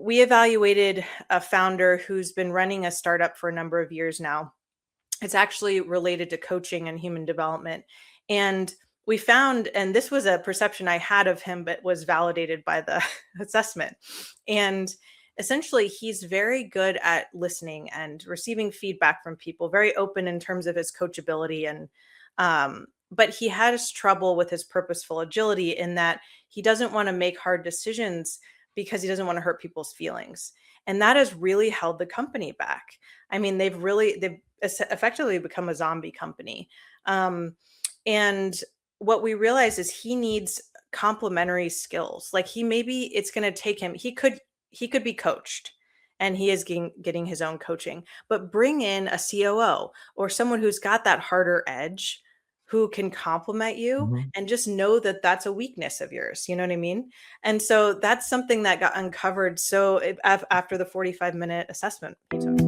we evaluated a founder who's been running a startup for a number of years now. It's actually related to coaching and human development. And we found, and this was a perception I had of him, but was validated by the assessment. And essentially, he's very good at listening and receiving feedback from people, very open in terms of his coachability. But he has trouble with his purposeful agility in that he doesn't want to make hard decisions because he doesn't want to hurt people's feelings. And that has really held the company back. I mean, they've effectively become a zombie company. And what we realize is he needs complementary skills. Like it's going to take him, he could be coached, and he is getting his own coaching, but bring in a COO or someone who's got that harder edge, who can complement you, and just know that that's a weakness of yours. You know what I mean? And so that's something that got uncovered. So after the 45-minute assessment he took.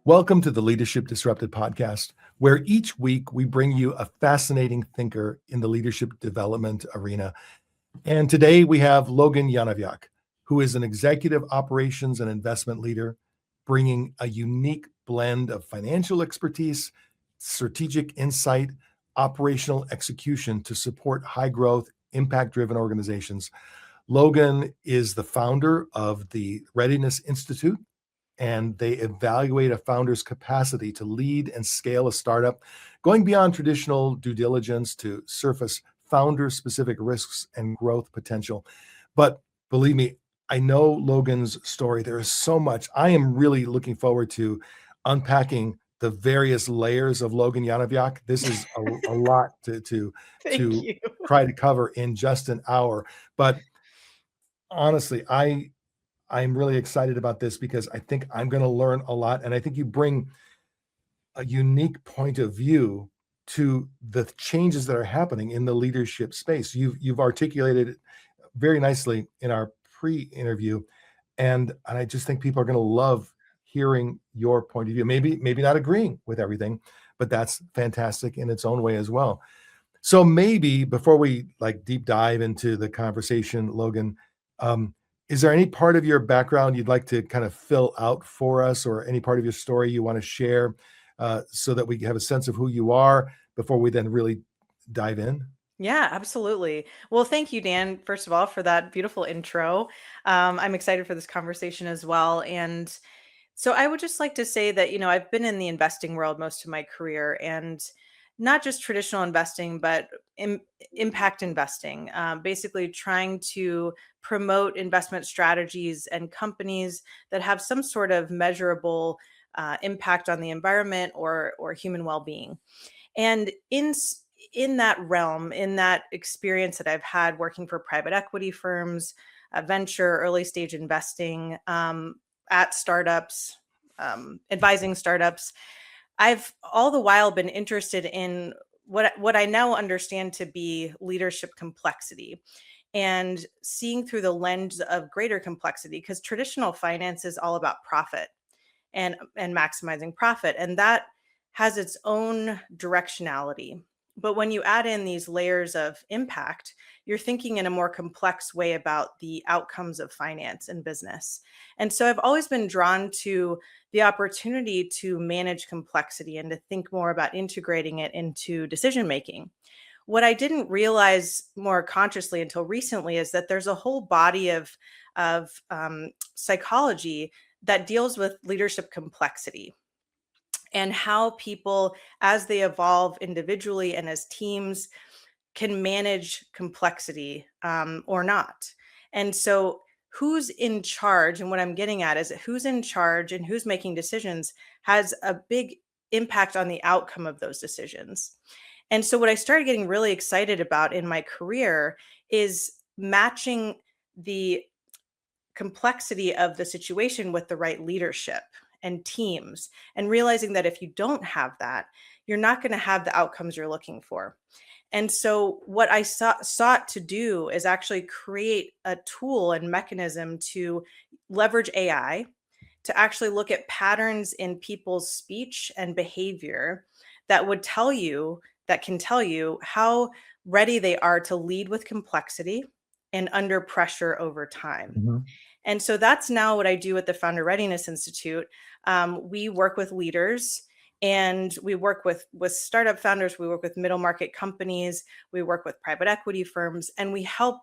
Welcome to the Leadership Disrupted podcast, where each week we bring you a fascinating thinker in the leadership development arena. And today we have Logan Yonavjak, who is an executive operations and investment leader, bringing a unique blend of financial expertise, strategic insight, operational execution to support high growth, impact-driven organizations. Logan is the founder of the Readiness Institute, and they evaluate a founder's capacity to lead and scale a startup, going beyond traditional due diligence to surface founder-specific risks and growth potential. But believe me, I know Logan's story. There is so much. I am really looking forward to unpacking the various layers of Logan Yanovyak. This is a lot to try to cover in just an hour. But honestly, I'm really excited about this because I think I'm going to learn a lot. And I think you bring a unique point of view to the changes that are happening in the leadership space. You've articulated it very nicely in our pre-interview. And I just think people are going to love hearing your point of view. Maybe not agreeing with everything, but that's fantastic in its own way as well. So maybe before we deep dive into the conversation, Logan, is there any part of your background you'd like to kind of fill out for us, or any part of your story you want to share so that we have a sense of who you are before we then really dive in? Yeah, absolutely. Well, thank you, Dan, first of all, for that beautiful intro. I'm excited for this conversation as well. And so I would just like to say that, I've been in the investing world most of my career, and not just traditional investing, but impact investing, basically trying to promote investment strategies and companies that have some sort of measurable impact on the environment or human well-being. And in that realm, in that experience that I've had working for private equity firms, venture, early stage investing, at startups, advising startups, I've all the while been interested in what I now understand to be leadership complexity, and seeing through the lens of greater complexity, because traditional finance is all about profit and maximizing profit, and that has its own directionality. But when you add in these layers of impact, you're thinking in a more complex way about the outcomes of finance and business. And so I've always been drawn to the opportunity to manage complexity and to think more about integrating it into decision making. What I didn't realize more consciously until recently is that there's a whole body of psychology that deals with leadership complexity, and how people, as they evolve individually and as teams, can manage complexity or not. And so who's in charge, and what I'm getting at is that who's in charge and who's making decisions has a big impact on the outcome of those decisions. And so what I started getting really excited about in my career is matching the complexity of the situation with the right leadership and teams, and realizing that if you don't have that, you're not going to have the outcomes you're looking for. And so what I sought to do is actually create a tool and mechanism to leverage AI to actually look at patterns in people's speech and behavior that would tell you, that can tell you how ready they are to lead with complexity and under pressure over time. Mhm. And so that's now what I do at the Founder Readiness Institute. We work with leaders and we work with startup founders, we work with middle market companies, we work with private equity firms, and we help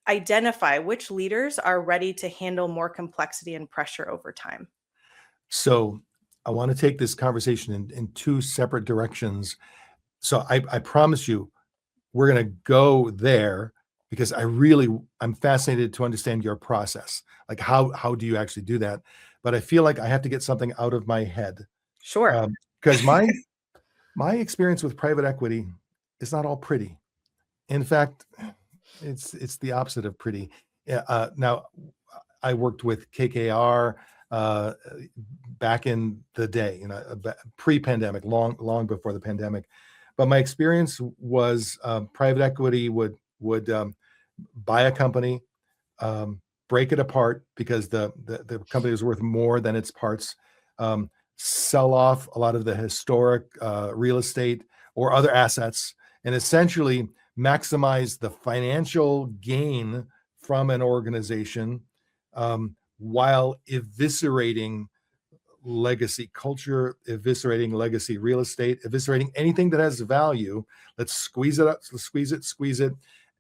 identify which leaders are ready to handle more complexity and pressure over time. So I want to take this conversation in two separate directions. So I promise you, we're going to go there because I'm fascinated to understand your process. Like how do you actually do that? But I feel like I have to get something out of my head Sure. because my experience with private equity is not all pretty. In fact, it's the opposite of pretty. Yeah, now, I worked with KKR uh, back in the day, pre-pandemic, long before the pandemic. But my experience was private equity would buy a company, um, break it apart because the company was worth more than its parts, um, sell off a lot of the historic real estate or other assets, and essentially maximize the financial gain from an organization while eviscerating legacy culture, eviscerating legacy real estate, eviscerating anything that has value. Let's squeeze it up, squeeze it.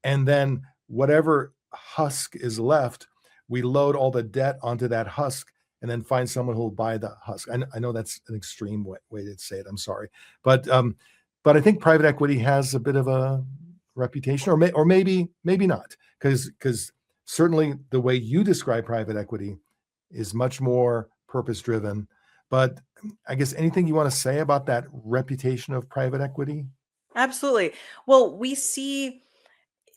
And then whatever husk is left, we load all the debt onto that husk and then find someone who will buy the husk. I know that's an extreme way to say it. I'm sorry. But I think private equity has a bit of a reputation, or maybe not, because certainly the way you describe private equity is much more purpose driven. But I guess anything you want to say about that reputation of private equity? Absolutely. Well, we see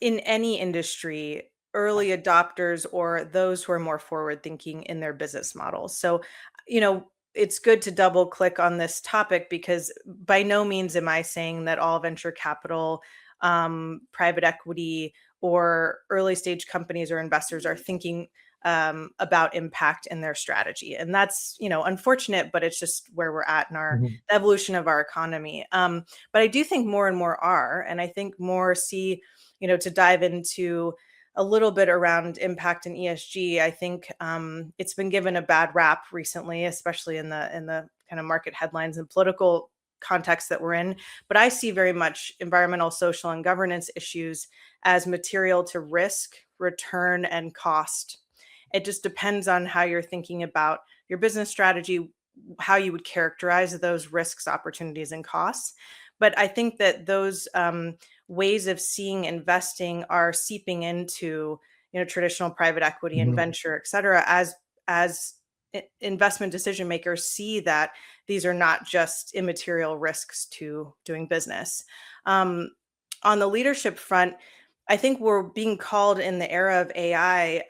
in any industry early adopters or those who are more forward thinking in their business models. So, it's good to double click on this topic because by no means am I saying that all venture capital, private equity, or early stage companies or investors are thinking about impact in their strategy. And that's, unfortunate, but it's just where we're at in our Mhm. the evolution of our economy. But I do think more and more are, and I think more see, to dive into a little bit around impact and ESG. I think it's been given a bad rap recently, especially in the kind of market headlines and political context that we're in. But I see very much environmental, social, and governance issues as material to risk, return, and cost. It just depends on how you're thinking about your business strategy, how you would characterize those risks, opportunities, and costs. But I think that those ways of seeing investing are seeping into traditional private equity and Mhm. venture, et cetera, as investment decision makers see that these are not just immaterial risks to doing business. Um, on the leadership front, I think we're being called in the era of AI.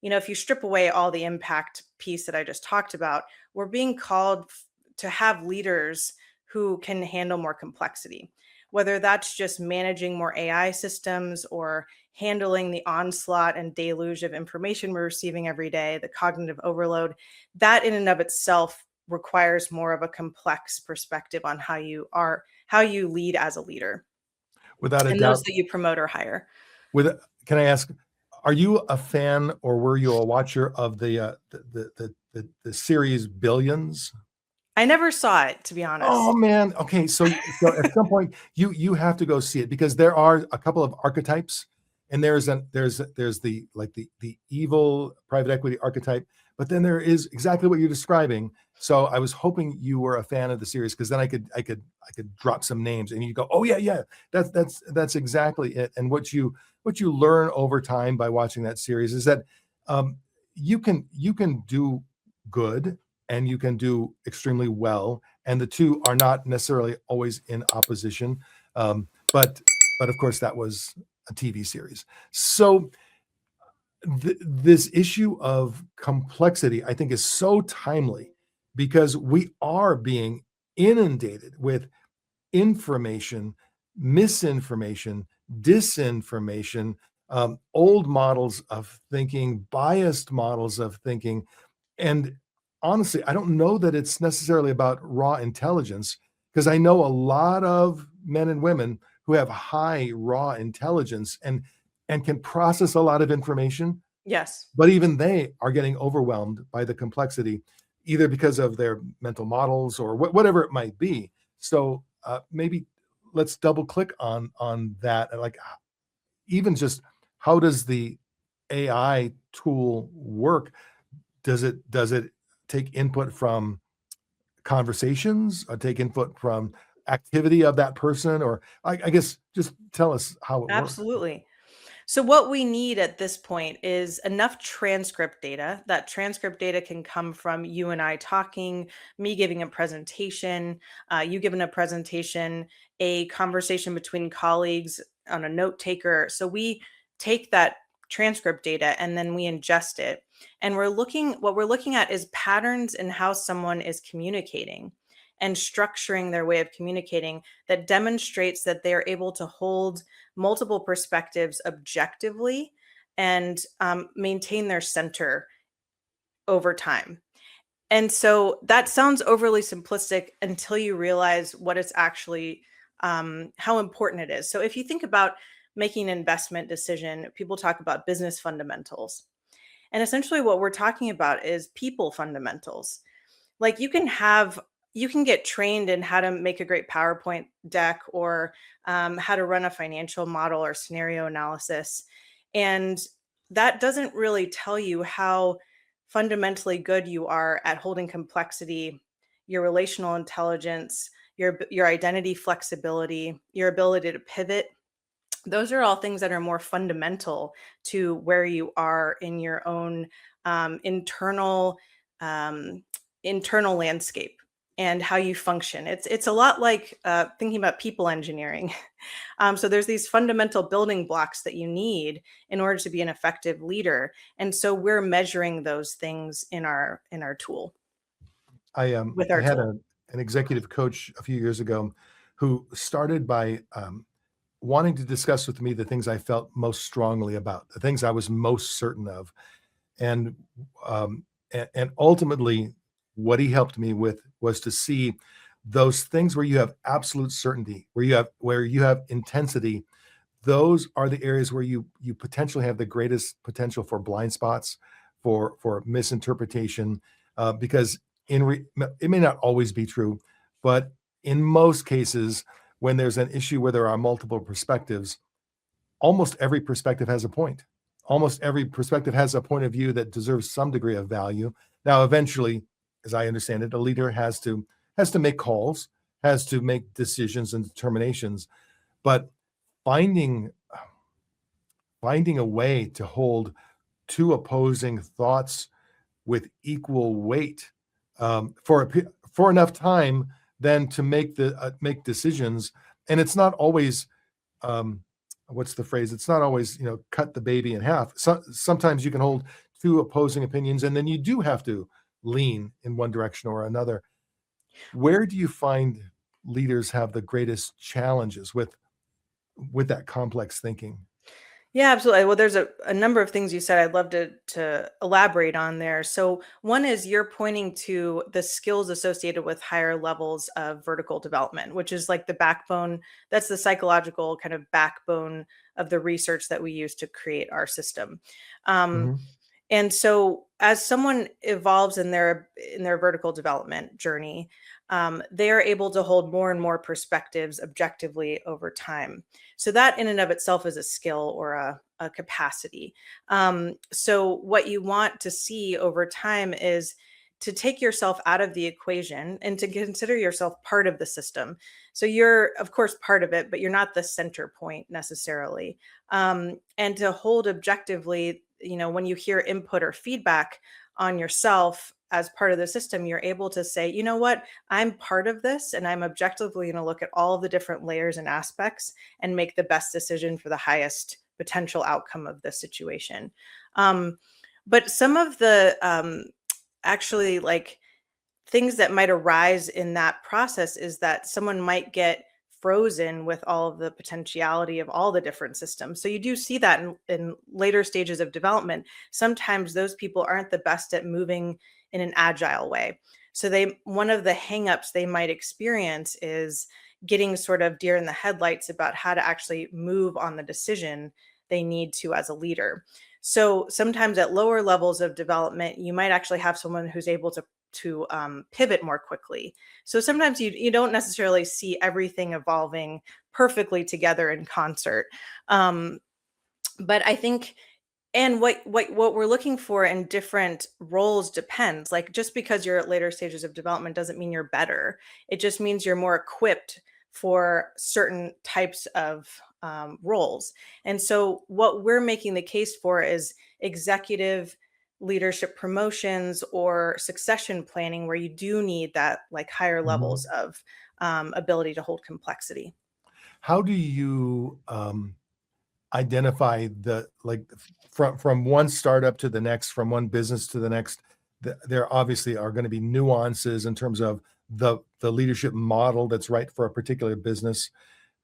If you strip away all the impact piece that I just talked about, we're being called to have leaders who can handle more complexity, whether that's just managing more AI systems or handling the onslaught and deluge of information we're receiving every day, the cognitive overload. That in and of itself requires more of a complex perspective on how you lead as a leader Without a and those doubt. that you promote or hire. With Can I ask, are you a fan or were you a watcher of the series Billions? I never saw it, to be Oh honest. man. Okay. So at some point you have to go see it because there are a couple of archetypes, and there's the evil private equity archetype, but then there is exactly what you're describing. So I was hoping you were a fan of the series because then I could drop some names and you go, oh yeah, that's exactly it. And what you learn over time by watching that series is that um, you can do good and you can do extremely well, and the two are not necessarily always in opposition. Um, but of course, that was a TV series. So this issue of complexity, I think, is so timely because we are being inundated with information misinformation, disinformation, old models of thinking, biased models of thinking. And honestly, I don't know that it's necessarily about raw intelligence, because I know a lot of men and women who have high raw intelligence and can process a lot of information, Yes. but even they are getting overwhelmed by the complexity, either because of their mental models or whatever it might be. So maybe let's double click on that, and like even just how does the AI tool work? Does it take input from conversations, or take input from activity of that person, or I guess just tell us how it works. Absolutely. So what we need at this point is enough transcript data. That transcript data can come from you and I talking, me giving a presentation, you giving a presentation, a conversation between colleagues on a note taker. So we take that transcript data and then we ingest it. And what we're looking at is patterns in how someone is communicating and structuring their way of communicating that demonstrates that they are able to hold multiple perspectives objectively and maintain their center over time. And so that sounds overly simplistic until you realize what it's actually, how important it is. So if you think about making an investment decision, people talk about business fundamentals. And essentially, what we're talking about is people fundamentals. Like you can get trained in how to make a great PowerPoint deck or how to run a financial model or scenario analysis. And that doesn't really tell you how fundamentally good you are at holding complexity, your relational intelligence, your identity flexibility, your ability to pivot. Those are all things that are more fundamental to where you are in your own internal um, internal landscape and how you function. It's a lot like thinking about people engineering. So there's these fundamental building blocks that you need in order to be an effective leader, and so we're measuring those things in our tool with I our had tool. an executive coach a few years ago who started by wanting to discuss with me the things I felt most strongly about, the things I was most certain of. And and ultimately, what he helped me with was to see those things where you have absolute certainty, where you have intensity. Those are the areas where you potentially have the greatest potential for blind spots, for misinterpretation, because it may not always be true, but in most cases, when there's an issue where there are multiple perspectives, almost every perspective has a point. Almost every perspective has a point of view that deserves some degree of value. Now, eventually, as I understand it, a leader has to make calls, has to make decisions and determinations. But finding finding a way to hold two opposing thoughts with equal weight, for enough time then to make decisions. And it's not always, um, what's the phrase? It's not always, cut the baby in half. Sometimes you can hold two opposing opinions, and then you do have to lean in one direction or another. Where do you find leaders have the greatest challenges with that complex thinking? Yeah, absolutely. Well, there's a number of things you said I'd love to elaborate on there. So one is you're pointing to the skills associated with higher levels of vertical development, which is like the backbone. That's the psychological kind of backbone of the research that we use to create our system. Um, Mhm. and so as someone evolves in their vertical development journey, they are able to hold more and more perspectives objectively over time. So that in and of itself is a skill or a capacity. So what you want to see over time is to take yourself out of the equation and to consider yourself part of the system. So you're of course part of it, but you're not the center point necessarily. And to hold objectively, when you hear input or feedback on yourself as part of the system, you're able to say, you know what, I'm part of this and I'm objectively going to look at all of the different layers and aspects and make the best decision for the highest potential outcome of the situation. Um, but some of the actually like things that might arise in that process is that someone might get frozen with all of the potentiality of all the different systems. So you do see that in later stages of development. Sometimes those people aren't the best at moving in an agile way. So one of the hangups they might experience is getting sort of deer in the headlights about how to actually move on the decision they need to as a leader. So sometimes at lower levels of development, you might actually have someone who's able to pivot more quickly. So sometimes you don't necessarily see everything evolving perfectly together in concert. But I think, and what we're looking for in different roles depends. Like, just because you're at later stages of development doesn't mean you're better. It just means you're more equipped for certain types of roles. And so what we're making the case for is executive leadership promotions or succession planning, where you do need that like higher levels Mhm. of ability to hold complexity. How do you identify the like from one startup to the next, from one business to the next? There obviously are going to be nuances in terms of the leadership model that's right for a particular business.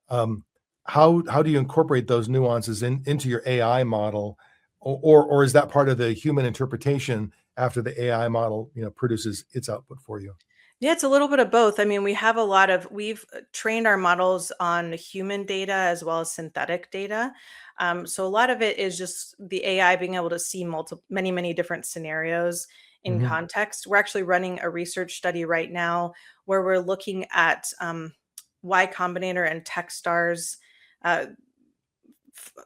Um, how do you incorporate those nuances into your AI model, or is that part of the human interpretation after the AI model produces its output for you? Yeah, it's a little bit of both. I mean, we've trained our models on human data as well as synthetic data. So a lot of it is just the AI being able to see many different scenarios in Mhm. context. We're actually running a research study right now where we're looking at Y Combinator and Techstars, uh,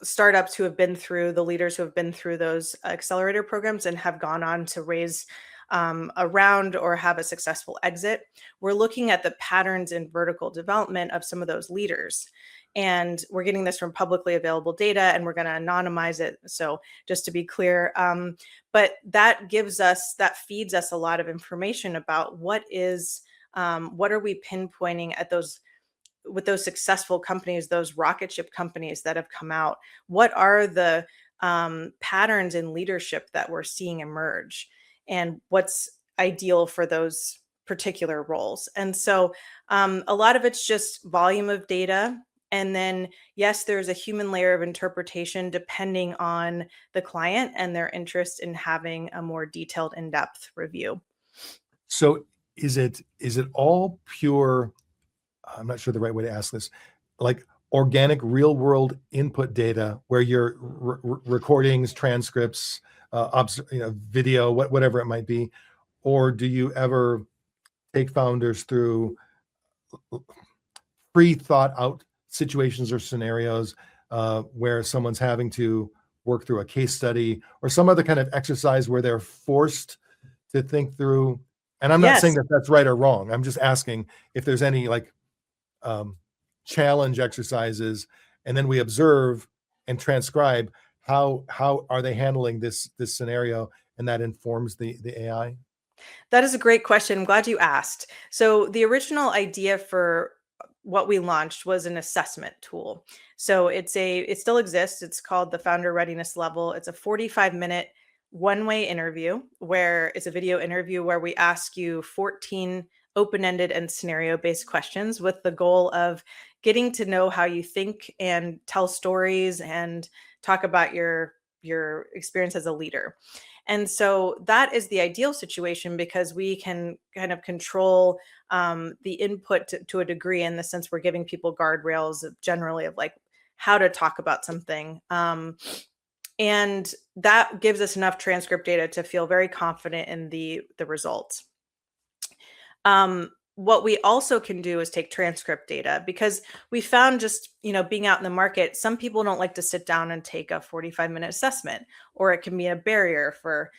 startups who have been through the leaders who have been through those accelerator programs and have gone on to raise a round or have a successful exit. We're looking at the patterns in vertical development of some of those leaders. And we're getting this from publicly available data, and we're going to anonymize it. So, just to be clear, but that feeds us a lot of information about what are we pinpointing at those with those successful companies, those rocket ship companies that have come out. What are the patterns in leadership that we're seeing emerge, and what's ideal for those particular roles? And so a lot of it's just volume of data. And then, yes, there's a human layer of interpretation depending on the client and their interest in having a more detailed, in depth review. So is it all pure, I'm not sure the right way to ask this, like organic real world input data where your recordings, transcripts, video, whatever it might be? Or do you ever take founders through pre-thought out situations or scenarios where someone's having to work through a case study or some other kind of exercise where they're forced to think through? And I'm not saying Yes. that that's right or wrong. I'm just asking if there's any like um, challenge exercises, and then we observe and transcribe how are they handling this scenario, and that informs the AI. That is a great question. I'm glad you asked. So, the original idea for what we launched was an assessment tool. So, it still exists. It's called the Founder Readiness Level. It's a 45-minute one-way interview, where it's a video interview where we ask you 14 open-ended and scenario-based questions with the goal of getting to know how you think and tell stories and talk about your experience as a leader. And so that is the ideal situation because we can kind of control the input to a degree, in the sense we're giving people guardrails generally of like how to talk about something. And that gives us enough transcript data to feel very confident in the results. What we also can do is take transcript data, because we found, just being out in the market, some people don't like to sit down and take a 45-minute assessment, or it can be a barrier for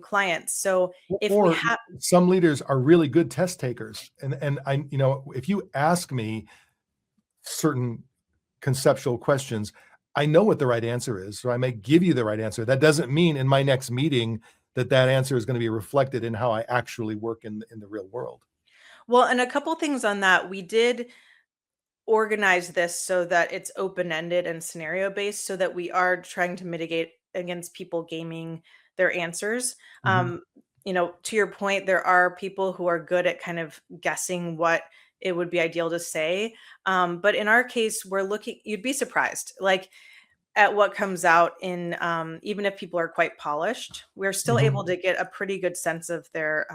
clients. So if we Or have some leaders are really good test takers, and I, if you ask me certain conceptual questions, I know what the right answer is, so I may give you the right answer. That doesn't mean in my next meeting that answer is going to be reflected in how I actually work in the real world. well, and a couple things on that, we did organize this so that it's open-ended and scenario based, so that we are trying to mitigate against people gaming their answers. Mhm. To your point, there are people who are good at kind of guessing what it would be ideal to say. But in our case, we're looking, you'd be surprised, like at what comes out in, even if people are quite polished, we're still able Mhm. to get a pretty good sense of their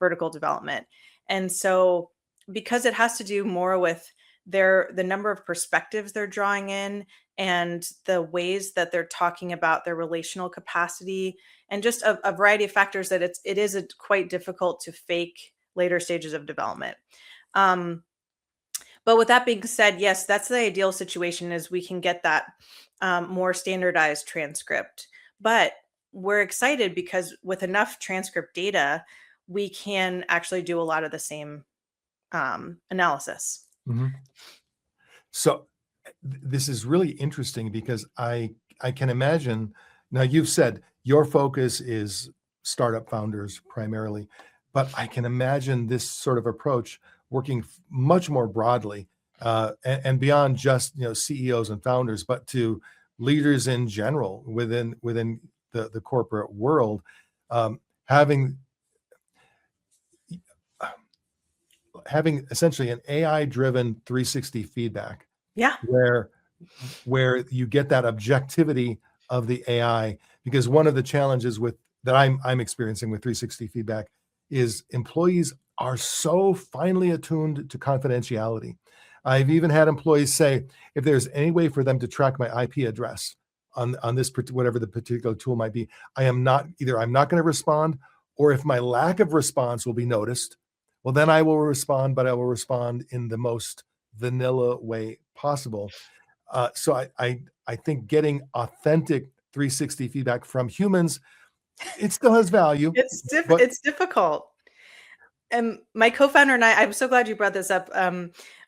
vertical development. And so, because it has to do more with the number of perspectives they're drawing in and the ways that they're talking about their relational capacity and just a variety of factors, that it is quite difficult to fake later stages of development. Um, but with that being said, yes, that's the ideal situation, is we can get that more standardized transcript. But we're excited because with enough transcript data, we can actually do a lot of the same analysis. Mhm. So this is really interesting because I can imagine now you've said your focus is startup founders primarily, but I can imagine this sort of approach working much more broadly and beyond just CEOs and founders, but to leaders in general within the corporate world, having having essentially an AI driven 360 feedback Yeah. where you get that objectivity of the AI. Because one of the challenges with that I'm experiencing with 360 feedback is employees are so finely attuned to confidentiality. I've even had employees say, if there's any way for them to track my IP address on this whatever the particular tool might be, I'm not going to respond, or if my lack of response will be noticed, well, then I will respond, but I will respond in the most vanilla way possible. So I think getting authentic 360 feedback from humans, it still has value, but It's difficult. And my co-founder and I'm so glad you brought this up.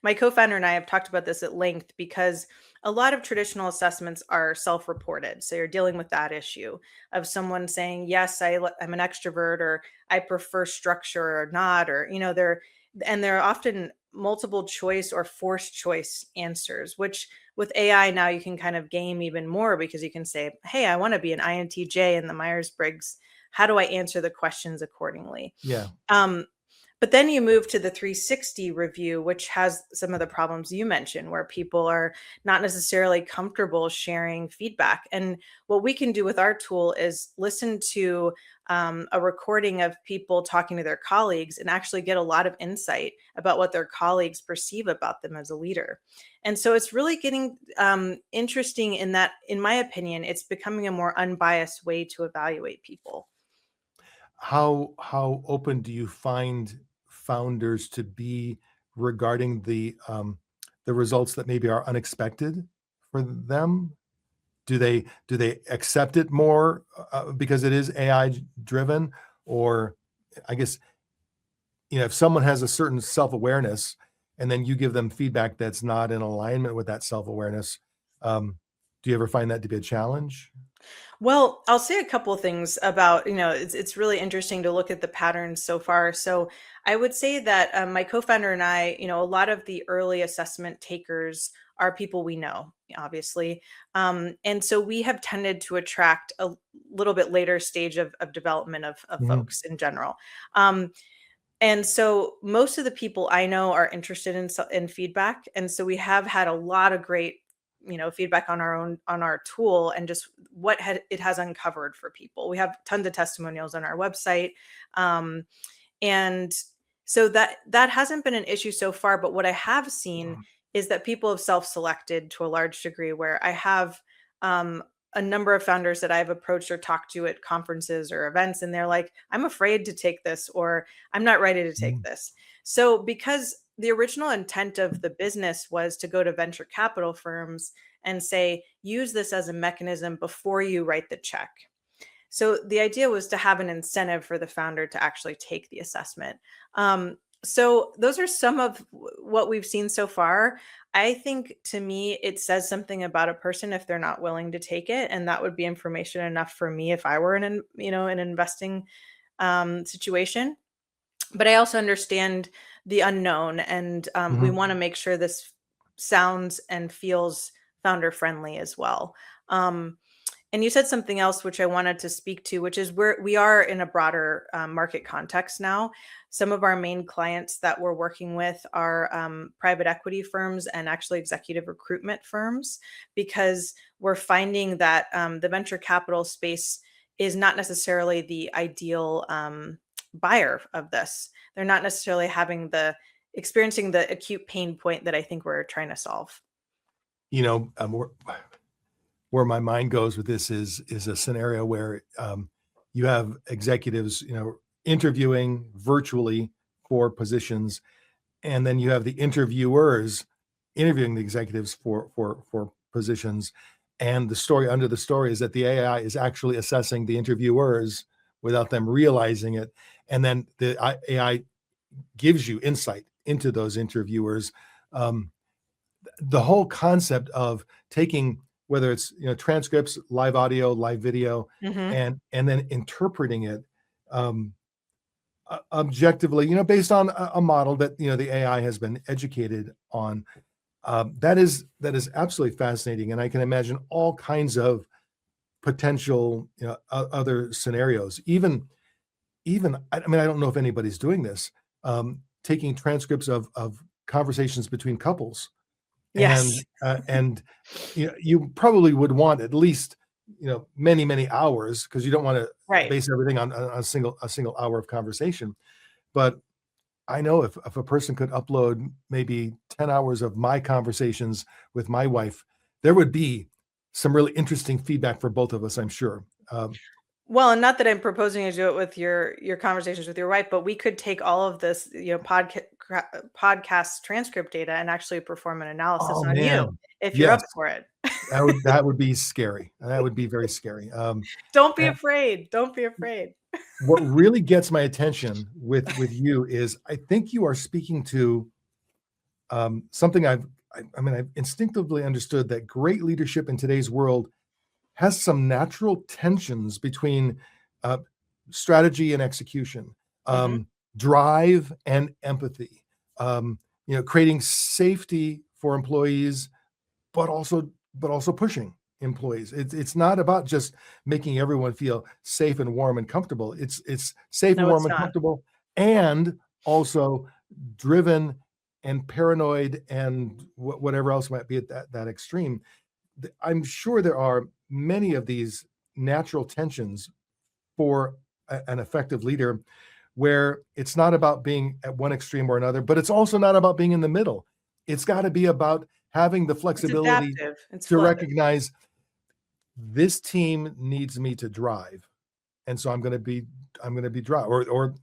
My co-founder and I have talked about this at length because a lot of traditional assessments are self-reported. So you're dealing with that issue of someone saying, yes, I'm an extrovert, or I prefer structure or not, or, they're often multiple choice or forced choice answers, which with AI now you can kind of game even more, because you can say, hey, I want to be an INTJ in the Myers-Briggs. How do I answer the questions accordingly? yeah. Um, but then you move to the 360 review, which has some of the problems you mentioned, where people are not necessarily comfortable sharing feedback. And what we can do with our tool is listen to a recording of people talking to their colleagues and actually get a lot of insight about what their colleagues perceive about them as a leader. And so it's really getting interesting in that, in my opinion, it's becoming a more unbiased way to evaluate people. How open do you find founders to be regarding the results that maybe are unexpected for them? Do they accept it more because it is AI driven, or I guess if someone has a certain self awareness and then you give them feedback that's not in alignment with that self awareness, do you ever find that to be a challenge? Well, I'll say a couple of things about, it's really interesting to look at the patterns so far. So I would say that my co-founder and I, a lot of the early assessment takers are people we know, obviously. And so we have tended to attract a little bit later stage of development of Mhm. folks in general. Um, and so most of the people I know are interested in feedback, and so we have had a lot of great, feedback on our tool, and just it has uncovered for people. We have tons of testimonials on our website, um, and so that hasn't been an issue so far. But what I have seen is that people have self-selected to a large degree, where I have um, a number of founders that I've approached or talked to at conferences or events, and they're like, I'm afraid to take this, or I'm not ready to take Mhm. this. So because the original intent of the business was to go to venture capital firms and say, use this as a mechanism before you write the check. So the idea was to have an incentive for the founder to actually take the assessment. So those are some of what we've seen so far. I think, to me, it says something about a person if they're not willing to take it, and that would be information enough for me if I were in an investing situation. But I also understand the unknown, and we Mhm. want to make sure this sounds and feels founder friendly as well. Um, And you said something else which I wanted to speak to, which is we are in a broader market context now. Some of our main clients that we're working with are private equity firms and actually executive recruitment firms, because we're finding that the venture capital space is not necessarily the ideal buyer of this. They're not necessarily experiencing the acute pain point that I think we're trying to solve. You know, where my mind goes with this is a scenario where you have executives, interviewing virtually for positions, and then you have the interviewers interviewing the executives for positions. And the story under the story is that the AI is actually assessing the interviewers without them realizing it, and then the AI gives you insight into those interviewers. Um, the whole concept of taking, whether it's transcripts, live audio, live video, Hmm. and then interpreting it um, objectively, based on a model that the AI has been educated on. That is absolutely fascinating, and I can imagine all kinds of potential other scenarios. Even I mean, I don't know if anybody's doing this, taking transcripts of conversations between couples, Yes. and you probably would want at least many hours, because you don't want to Right. base everything on a single hour of conversation. But I know if a person could upload maybe 10 hours of my conversations with my wife, there would be some really interesting feedback for both of us, I'm sure. Well, and not that I'm proposing to do it with your conversations with your wife, but we could take all of this, podcast transcript data and actually perform an analysis Oh on you man, if you're yes, up for it. that would be scary. That would be very scary. Don't be And afraid. Don't be afraid. what really gets my attention with you is, I think you are speaking to something I've instinctively understood, that great leadership in today's world has some natural tensions between uh, strategy and execution, Mhm. drive and empathy, creating safety for employees, but also pushing employees. It's not about just making everyone feel safe and warm and comfortable. It's safe and No, warm it's and not. comfortable, and also driven and paranoid and whatever else might be at that extreme. I'm sure there are many of these natural tensions for an effective leader, where it's not about being at one extreme or another, but it's also not about being in the middle. It's got to be about having the It's flexibility adaptive. It's to fluid. recognize, this team needs me to drive, and so I'm going to be drive, or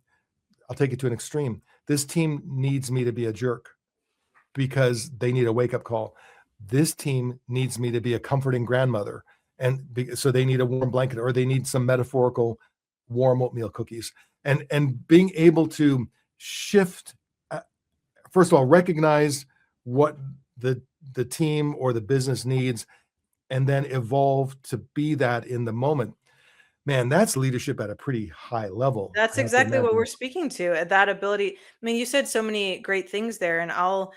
I'll take it to an extreme. This team needs me to be a jerk because they need a wake up call. This team needs me to be a comforting grandmother, so they need a warm blanket, or they need some metaphorical warm oatmeal cookies. And being able to shift, first of all, recognize what the team or the business needs, and then evolve to be that in the moment. Man, that's leadership at a pretty high level, That's I have to exactly what we're imagine. speaking to, that ability. I mean, you said so many great things there, and I'll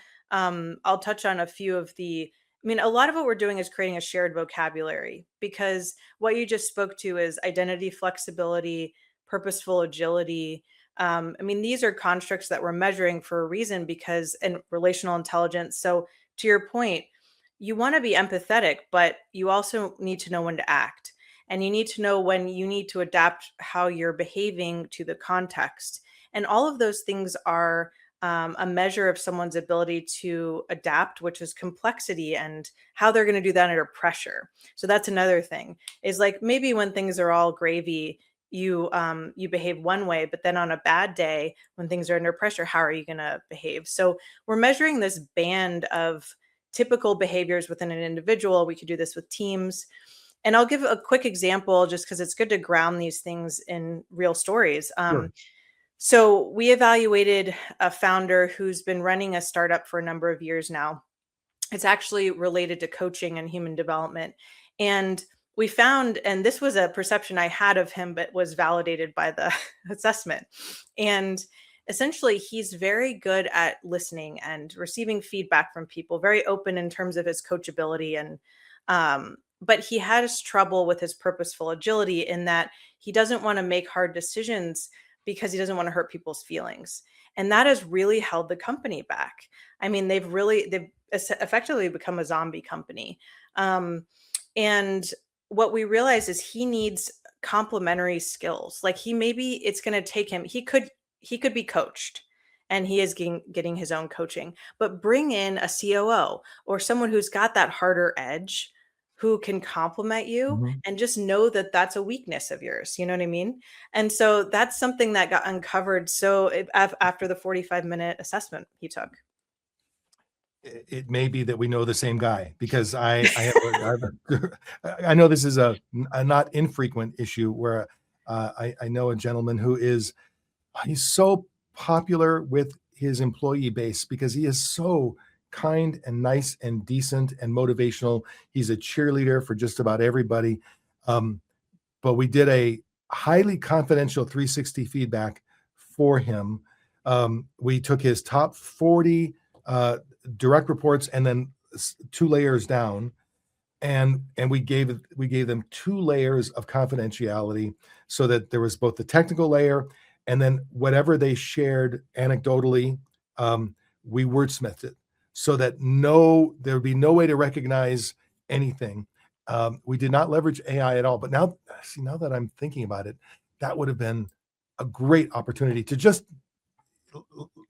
touch on a few of the I mean, a lot of what we're doing is creating a shared vocabulary, because what you just spoke to is identity flexibility, purposeful agility. I mean, these are constructs that we're measuring for a reason, because and relational intelligence. So to your point, you want to be empathetic, but you also need to know when to act, and you need to know when you need to adapt how you're behaving to the context. And all of those things are a measure of someone's ability to adapt, which is complexity and how they're going to do that under pressure. So that's another thing, is like maybe when things are all gravy, you behave one way, but then on a bad day when things are under pressure, how are you going to behave? So we're measuring this band of typical behaviors within an individual. We could do this with teams, and I'll give a quick example just because it's good to ground these things in real stories. Sure. So we evaluated a founder who's been running a startup for a number of years now. It's actually related to coaching and human development. And we found, and this was a perception I had of him, but was validated by the assessment. And essentially, he's very good at listening and receiving feedback from people, very open in terms of his coachability, and but he has trouble with his purposeful agility in that he doesn't want to make hard decisions because he doesn't want to hurt people's feelings. And that has really held the company back. I mean, they've effectively become a zombie company. Um, and what we realize is he needs complementary skills. Like it's going to take him, he could be coached, and he is getting his own coaching, but bring in a COO or someone who's got that harder edge, who can complement you, Mhm. and just know that that's a weakness of yours. You know what I mean? And so that's something that got uncovered. So after the 45-minute assessment he took. It may be that we know the same guy because I know this is a not infrequent issue where I know a gentleman who he's so popular with his employee base because he is so kind and nice and decent and motivational. He's a cheerleader for just about everybody. Um, but we did a highly confidential 360 feedback for him. We took his top 40 direct reports and then two layers down, and we gave them two layers of confidentiality so that there was both the technical layer and then whatever they shared anecdotally, um, we wordsmithed it so that there would be no way to recognize anything. We did not leverage AI at all, but now that I'm thinking about it, that would have been a great opportunity to just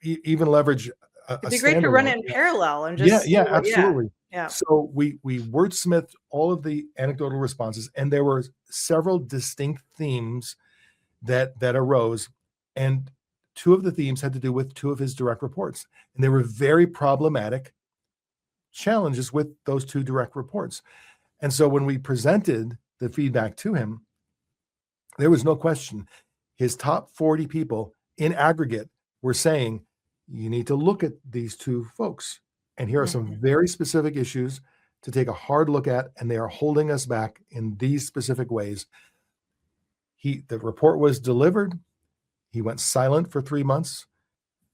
even leverage a It'd be great to run standalone. it in parallel and Yeah, just see yeah, what, yeah. absolutely. Yeah. So we wordsmithed all of the anecdotal responses, and there were several distinct themes that arose, and two of the themes had to do with two of his direct reports, and they were very problematic challenges with those two direct reports. And so when we presented the feedback to him, there was no question. His top 40 people in aggregate were saying, you need to look at these two folks. And here are some Mhm. very specific issues to take a hard look at, and they are holding us back in these specific ways. The report was delivered. He went silent for 3 months.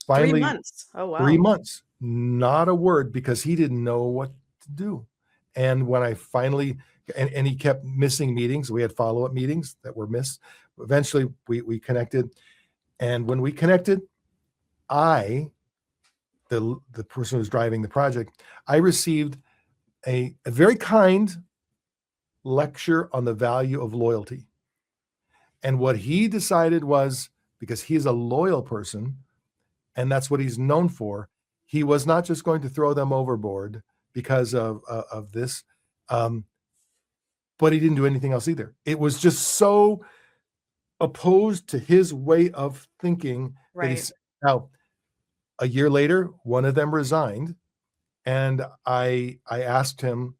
Three Finally, months. Oh, three wow. months, not a word because he didn't know what to do. And when I finally, and he kept missing meetings, we had follow up meetings that were missed. Eventually, we connected. And when we connected, I, the person who's driving the project, I received a very kind lecture on the value of loyalty. And what he decided was because he's a loyal person, and that's what he's known for, he was not just going to throw them overboard because of this, um, but he didn't do anything else either. It was just so opposed to his way of thinking that Right. now a year later, one of them resigned, and I asked him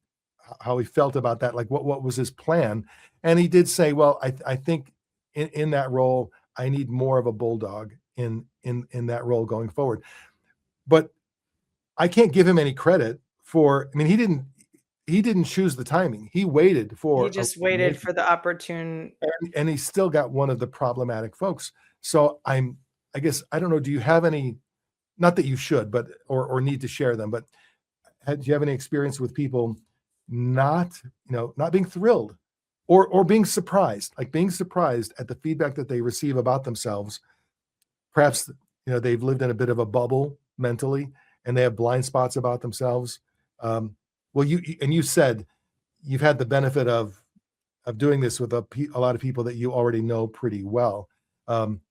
how he felt about that, like what was his plan, and he did say, "Well, I think in that role, I need more of a bulldog in that role going forward." But I can't give him any credit for. I mean, he didn't choose the timing. He waited He for a just waited resignation, for the opportune. and he still got one of the problematic folks. So I guess I don't know. Do you have any? Not that you should, but or need to share them. But do you have any experience with people not being thrilled or being surprised, like being surprised at the feedback that they receive about themselves? Perhaps they've lived in a bit of a bubble mentally, and they have blind spots about themselves. Um, well, you said you've had the benefit of doing this with a lot of people that you already know pretty well. Um,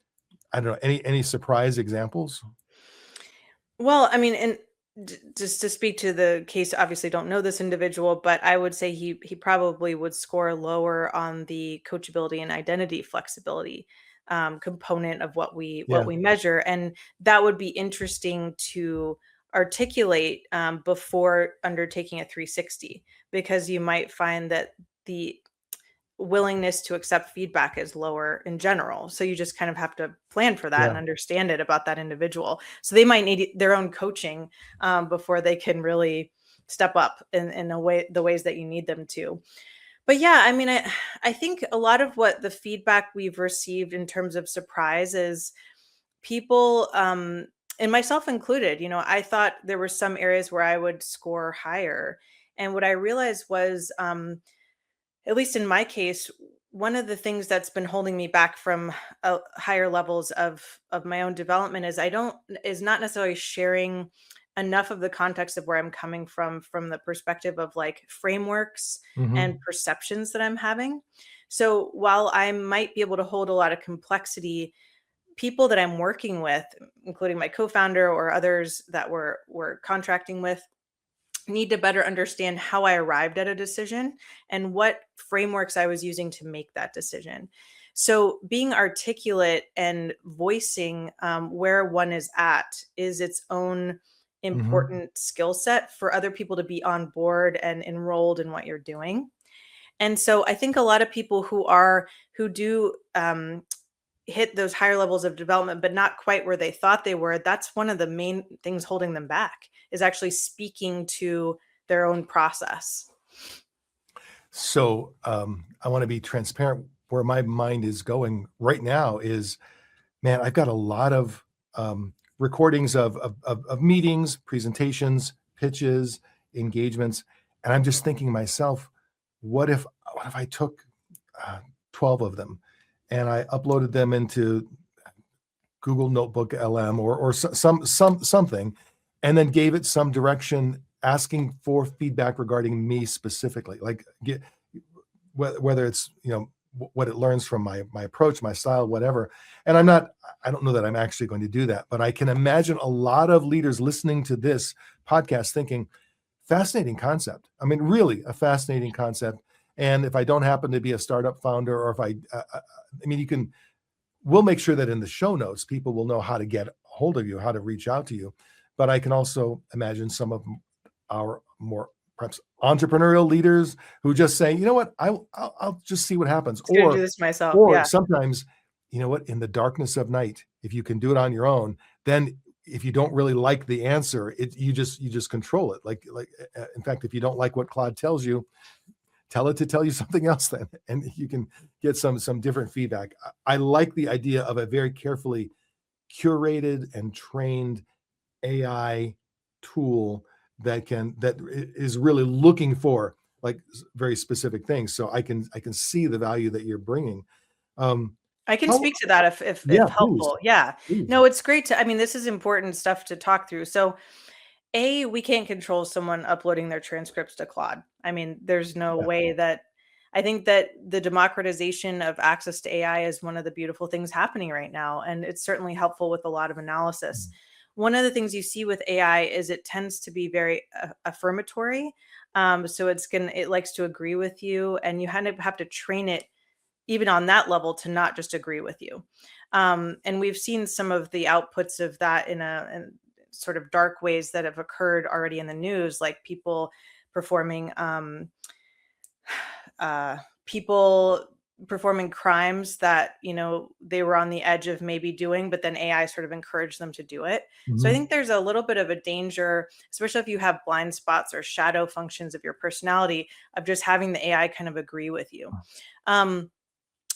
I don't know any surprise examples. Well, I mean, and just to speak to the case, obviously don't know this individual, but I would say he probably would score lower on the coachability and identity flexibility component of what Yeah, we measure, and that would be interesting to articulate before undertaking a 360, because you might find that the willingness to accept feedback is lower in general. So you just kind of have to plan for that yeah, and understand it about that individual. So they might need their own coaching before they can really step up in the ways that you need them to. But yeah, I mean, I think a lot of what the feedback we've received in terms of surprise is people, and myself included, I thought there were some areas where I would score higher. And what I realized was, at least in my case, one of the things that's been holding me back from higher levels of my own development is I don't is not necessarily sharing enough of the context of where I'm coming from the perspective of like frameworks and Hmm. perceptions that I'm having. So while I might be able to hold a lot of complexity, people that I'm working with, including my co-founder or others that we're contracting with, need to better understand how I arrived at a decision and what frameworks I was using to make that decision. So, being articulate and voicing where one is at is its own Hmm. important skill set for other people to be on board and enrolled in what you're doing. And so, I think a lot of people who do hit those higher levels of development, but not quite where they thought they were, that's one of the main things holding them back is actually speaking to their own process. So I want to be transparent. Where my mind is going right now is, man, I've got a lot of recordings of meetings, presentations, pitches, engagements, and I'm just thinking to myself, what if I took uh, 12 of them and I uploaded them into Google Notebook LM or something, and then gave it some direction, asking for feedback regarding me specifically, like whether it's what it learns from my approach, my style, whatever. And I don't know that I'm actually going to do that, but I can imagine a lot of leaders listening to this podcast thinking, fascinating concept. I mean, really a fascinating concept. And if I don't happen to be a startup founder, or if I mean, we'll make sure that in the show notes, people will know how to get a hold of you, how to reach out to you. But I can also imagine some of our more perhaps entrepreneurial leaders who just say, you know what, I'll just see what happens. Just gonna do this myself. Or Yeah. sometimes, you know what, in the darkness of night, if you can do it on your own, then if you don't really like the answer, you just control it. In fact, if you don't like what Claude tells you, tell it to tell you something else then, and you can get some different feedback. I like the idea of a very carefully curated and trained AI tool that is really looking for like very specific things. So I can see the value that you're bringing. Um, I can how speak to that if Yeah, please, helpful. Yeah. please. No, it's great to I mean, this is important stuff to talk through. So, A, we can't control someone uploading their transcripts to Claude. I mean, there's no Yeah. way that I think that the democratization of access to AI is one of the beautiful things happening right now, and it's certainly helpful with a lot of analysis. One of the things you see with AI is it tends to be very affirmatory. So it likes to agree with you, and you kind of have to train it even on that level to not just agree with you. And we've seen some of the outputs of that in sort of dark ways that have occurred already in the news, like performing um, uh, people performing crimes that they were on the edge of maybe doing, but then AI sort of encouraged them to do it. So I Mhm. think there's a little bit of a danger, especially if you have blind spots or shadow functions of your personality, of just having the AI kind of agree with you. Um,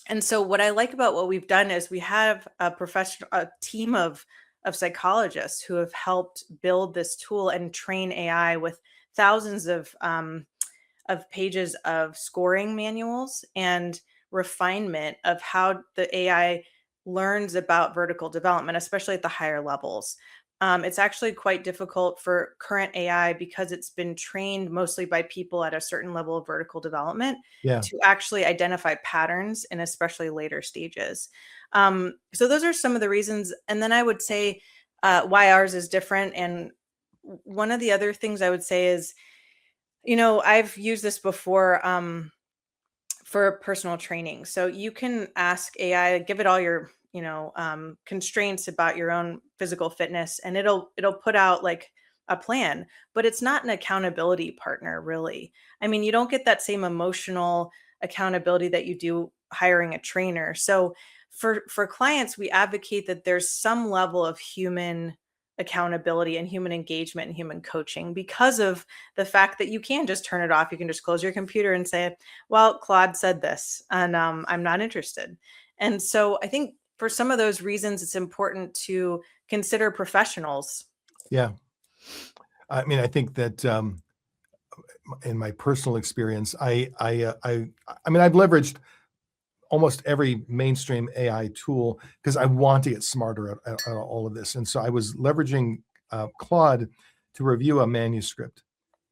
and so what I like about what we've done is we have a team of psychologists who have helped build this tool and train AI with thousands of pages of scoring manuals and refinement of how the AI learns about vertical development, especially at the higher levels. It's actually quite difficult for current AI because it's been trained mostly by people at a certain level of vertical development Yeah. to actually identify patterns in especially later stages. So those are some of the reasons. And then I would say why ours is different. And one of the other things I would say is, I've used this before for personal training. So you can ask AI, give it all your, constraints about your own physical fitness, and it'll put out like a plan, but it's not an accountability partner, really. I mean, you don't get that same emotional accountability that you do hiring a trainer. So for clients, we advocate that there's some level of human accountability and human engagement and human coaching because of the fact that you can just turn it off. You can just close your computer and say, well, Claude said this, and I'm not interested. And so I think for some of those reasons, it's important to consider professionals. Yeah. I mean, I think that in my personal experience, I mean, I've leveraged almost every mainstream AI tool because I want to get smarter at all of this. And so I was leveraging Claude to review a manuscript,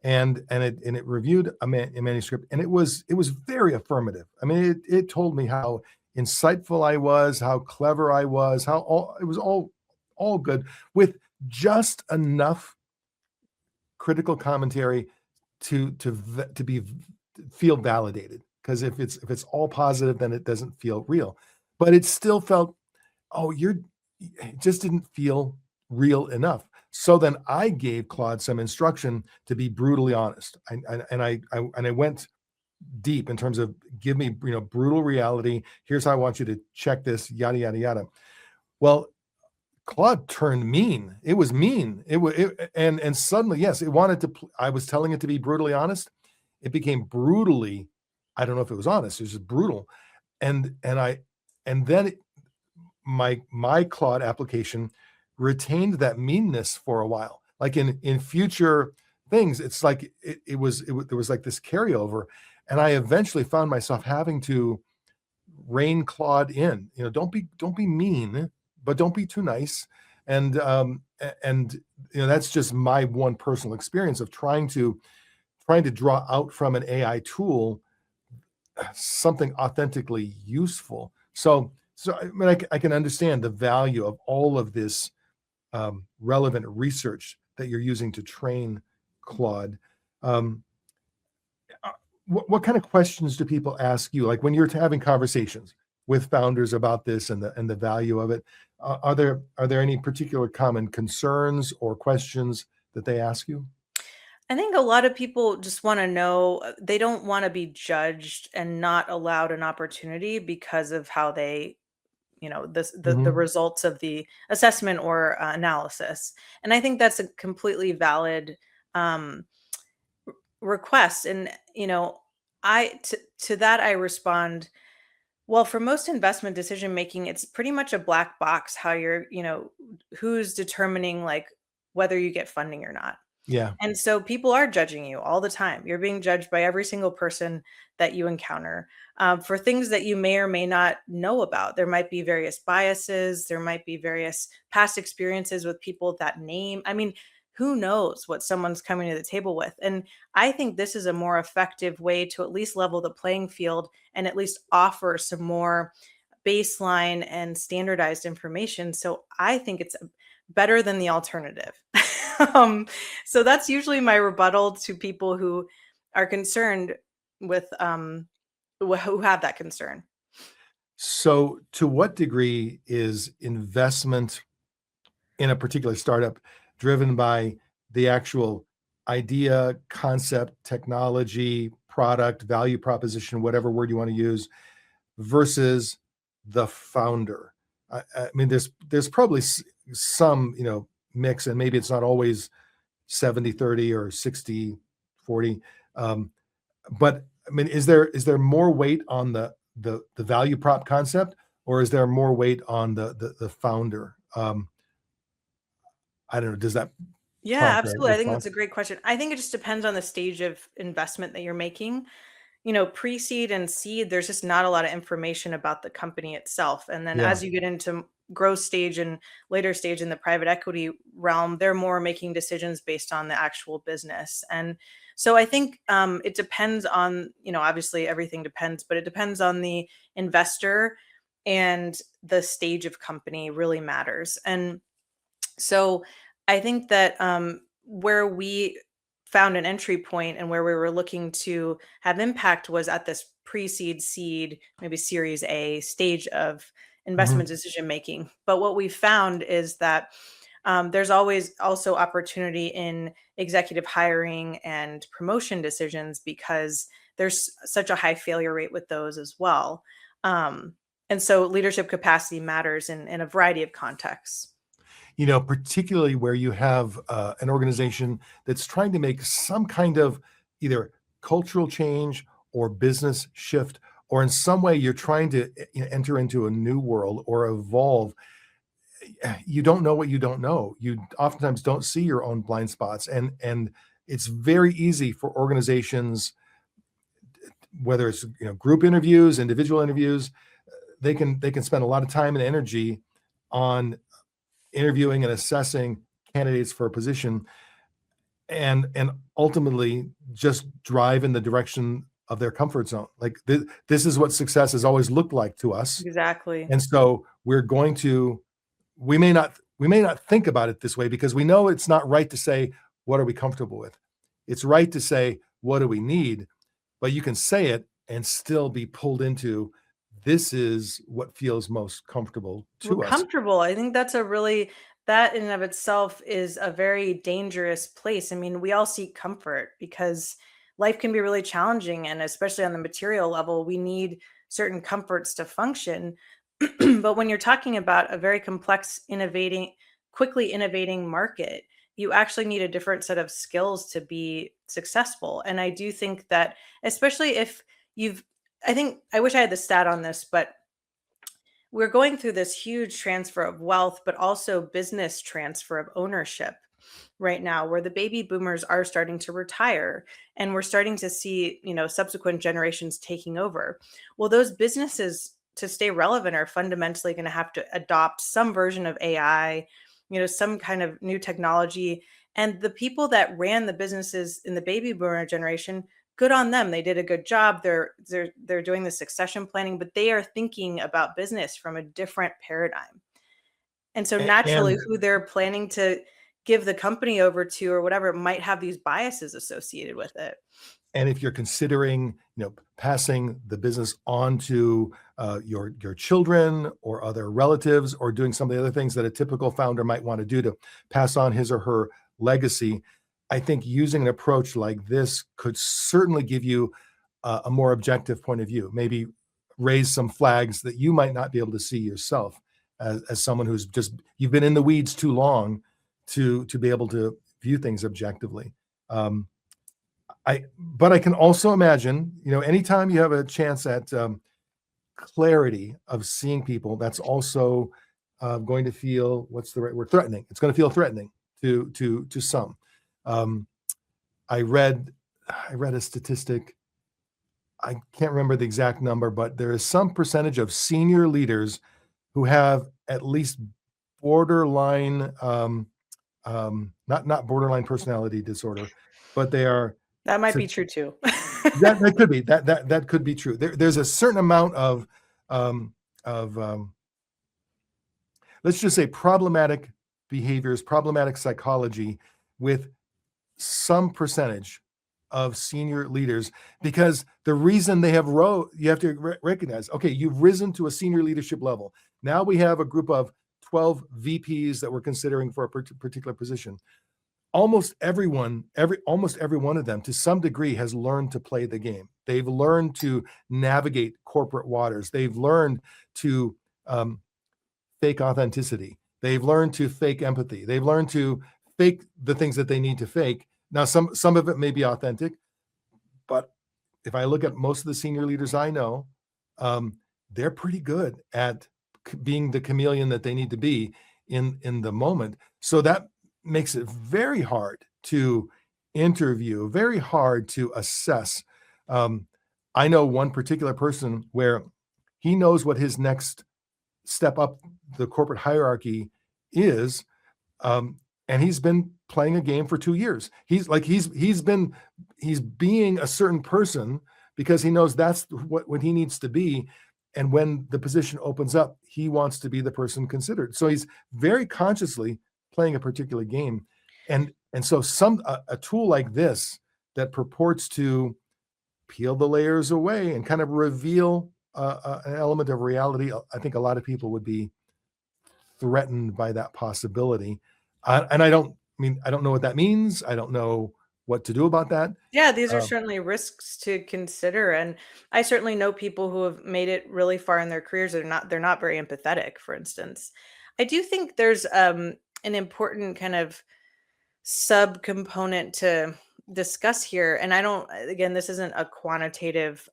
and it reviewed a manuscript, and it was very affirmative. I mean, it told me how insightful I was, how clever I was, how it was all good with just enough critical commentary to be feel validated. Because if it's all positive, then it doesn't feel real. But it still felt, oh, it just didn't feel real enough. So then I gave Claude some instruction to be brutally honest. And I went deep in terms of give me, brutal reality. Here's how I want you to check this, yada, yada, yada. Well, Claude turned mean. It was mean. And suddenly, yes, it wanted to, I was telling it to be brutally honest. It became brutally, I don't know if it was honest, it was just brutal. And then my Claude application retained that meanness for a while. Like in future things, it's like there was like this carryover, and I eventually found myself having to rein Claude in. Don't be mean, but don't be too nice. And that's just my one personal experience of trying to draw out from an AI tool something authentically useful. So I mean, I can understand the value of all of this relevant research that you're using to train Claude. Um, what kind of questions do people ask you? Like when you're having conversations with founders about this and the value of it, are there any particular common concerns or questions that they ask you? I think a lot of people just want to know, they don't want to be judged and not allowed an opportunity because of how they, the Hmm. results of the assessment or analysis. And I think that's a completely valid um, request. And, to that I respond, well, for most investment decision making, it's pretty much a black box how you're, who's determining like whether you get funding or not. Yeah. And so people are judging you all the time. You're being judged by every single person that you encounter for things that you may or may not know about. There might be various biases, there might be various past experiences with people with that name. I mean, who knows what someone's coming to the table with? And I think this is a more effective way to at least level the playing field and at least offer some more baseline and standardized information. So I think it's better than the alternative. um, so that's usually my rebuttal to people who are concerned with who have that concern. So to what degree is investment in a particular startup driven by the actual idea, concept, technology, product, value proposition, whatever word you want to use, versus the founder? I mean, there's probably some, mix, and maybe it's not always 70-30 or 60-40. Um, but I mean, is there more weight on the value prop concept, or is there more weight on the founder? I don't know. Does that Yeah, prompt a absolutely. I think that's response? a great question. I think it just depends on the stage of investment that you're making. Pre-seed and seed, there's just not a lot of information about the company itself. And then Yeah. as you get into growth stage and later stage in the private equity realm, they're more making decisions based on the actual business. And so I think it depends on, obviously everything depends, but it depends on the investor, and the stage of company really matters. And so I think that where we found an entry point and where we were looking to have impact was at this pre-seed, seed, maybe series A stage of Mhm. investment decision making. But what we found is that there's always also opportunity in executive hiring and promotion decisions because there's such a high failure rate with those as well. And so leadership capacity matters in a variety of contexts. Particularly where you have an organization that's trying to make some kind of either cultural change or business shift, or in some way you're trying to enter into a new world or evolve. You don't know what you don't know. You oftentimes don't see your own blind spots, and It's very easy for organizations, whether it's group interviews, individual interviews, they can spend a lot of time and energy on interviewing and assessing candidates for a position, and ultimately just drive in the direction of their comfort zone. Like this is what success has always looked like to us, Exactly. and so we may not think about it this way because we know it's not right to say what are we comfortable with. It's right to say what do we need, but you can say it and still be pulled into this is what feels most comfortable We're to us. comfortable. I think that's a really that in and of itself is a very dangerous place. I mean, we all seek comfort because life can be really challenging, and especially on the material level, we need certain comforts to function. But when you're talking about a very complex, quickly innovating market, you actually need a different set of skills to be successful. And I do think that, especially if you've, I think, I wish I had the stat on this, but we're going through this huge transfer of wealth, but also business transfer of ownership right now, where the baby boomers are starting to retire and we're starting to see, subsequent generations taking over. Well, those businesses to stay relevant are fundamentally going to have to adopt some version of AI, some kind of new technology. And the people that ran the businesses in the baby boomer generation, good on them. They did a good job. They're doing the succession planning, but they are thinking about business from a different paradigm. And so naturally, And who they're planning to give the company over to or whatever might have these biases associated with it. and if you're considering, passing the business on to your children or other relatives, or doing some of the other things that a typical founder might want to do to pass on his or her legacy, I think using an approach like this could certainly give you a more objective point of view. Maybe raise some flags that you might not be able to see yourself as someone who's just you've been in the weeds too long to be able to view things objectively. Um, but I can also imagine, anytime you have a chance at clarity of seeing people, that's also going to feel, what's the right word? Threatening. It's going to feel threatening to some. Um, I read a statistic. I can't remember the exact number, but there is some percentage of senior leaders who have at least borderline, not borderline personality disorder, but they are That might to be true too. that could be that could be true. There's a certain amount um, of let's just say problematic behaviors, problematic psychology with some percentage of senior leaders, because the reason they have you have to recognize, okay, you've risen to a senior leadership level. Now we have a group of 12 VPs that we're considering for a particular position. Almost every one of them to some degree has learned to play the game. They've learned to navigate corporate waters. They've learned to fake authenticity. They've learned to fake empathy. They've learned to fake the things that they need to fake. Now, some of it may be authentic, but if I look at most of the senior leaders I know, they're pretty good at being the chameleon that they need to be in the moment. So that makes it very hard to interview, very hard to assess. I know one particular person where he knows what his next step up the corporate hierarchy is, and he's been playing a game for 2 years. He's being a certain person because he knows that's what he needs to be. And when the position opens up, he wants to be the person considered. So he's very consciously playing a particular game. And so a tool like this that purports to peel the layers away and kind of reveal an element of reality, I think a lot of people would be threatened by that possibility. And I don't know what that means. I don't know what to do about that. Yeah, these are Um, certainly risks to consider, and I certainly know people who have made it really far in their careers. They're not very empathetic, for instance. I do think there's an important kind of subcomponent to discuss here, and I don't, again, this isn't a quantitative